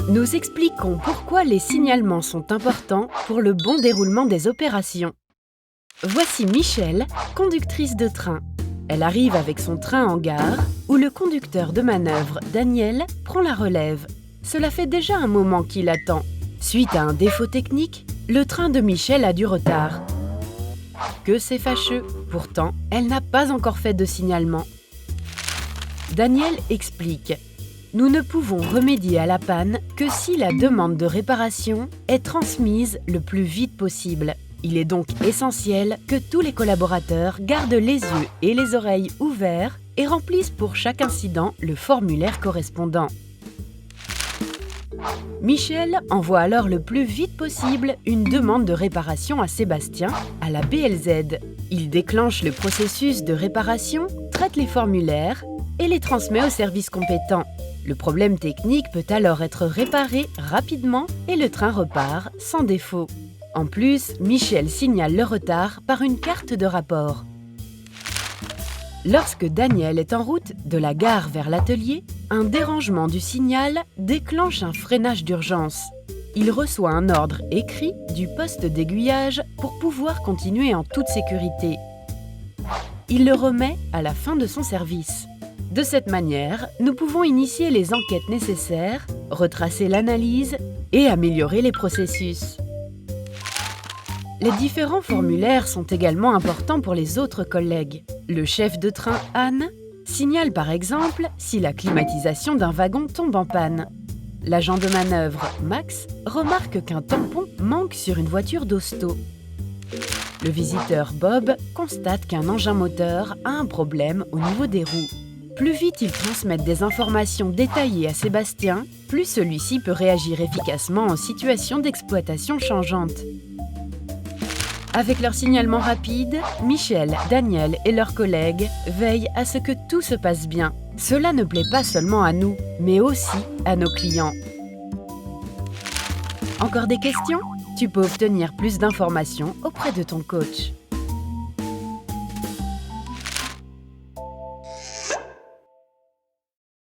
Nous expliquons pourquoi les signalements sont importants pour le bon déroulement des opérations. Voici Michel, conductrice de train. Elle arrive avec son train en gare, où le conducteur de manœuvre, Daniel, prend la relève. Cela fait déjà un moment qu'il attend. Suite à un défaut technique, le train de Michel a du retard. Que c'est fâcheux! Pourtant, elle n'a pas encore fait de signalement. Daniel explique. Nous ne pouvons remédier à la panne que si la demande de réparation est transmise le plus vite possible. Il est donc essentiel que tous les collaborateurs gardent les yeux et les oreilles ouverts et remplissent pour chaque incident le formulaire correspondant. Michel envoie alors le plus vite possible une demande de réparation à Sébastien, à la BLZ. Il déclenche le processus de réparation, traite les formulaires et les transmet au service compétent. Le problème technique peut alors être réparé rapidement et le train repart sans défaut. En plus, Michel signale le retard par une carte de rapport. Lorsque Daniel est en route de la gare vers l'atelier, un dérangement du signal déclenche un freinage d'urgence. Il reçoit un ordre écrit du poste d'aiguillage pour pouvoir continuer en toute sécurité. Il le remet à la fin de son service. De cette manière, nous pouvons initier les enquêtes nécessaires, retracer l'analyse et améliorer les processus. Les différents formulaires sont également importants pour les autres collègues. Le chef de train, Anne, signale par exemple si la climatisation d'un wagon tombe en panne. L'agent de manœuvre, Max, remarque qu'un tampon manque sur une voiture d'hosto. Le visiteur, Bob, constate qu'un engin moteur a un problème au niveau des roues. Plus vite ils transmettent des informations détaillées à Sébastien, plus celui-ci peut réagir efficacement en situation d'exploitation changeante. Avec leur signalement rapide, Michel, Daniel et leurs collègues veillent à ce que tout se passe bien. Cela ne plaît pas seulement à nous, mais aussi à nos clients. Encore des questions? Tu peux obtenir plus d'informations auprès de ton coach.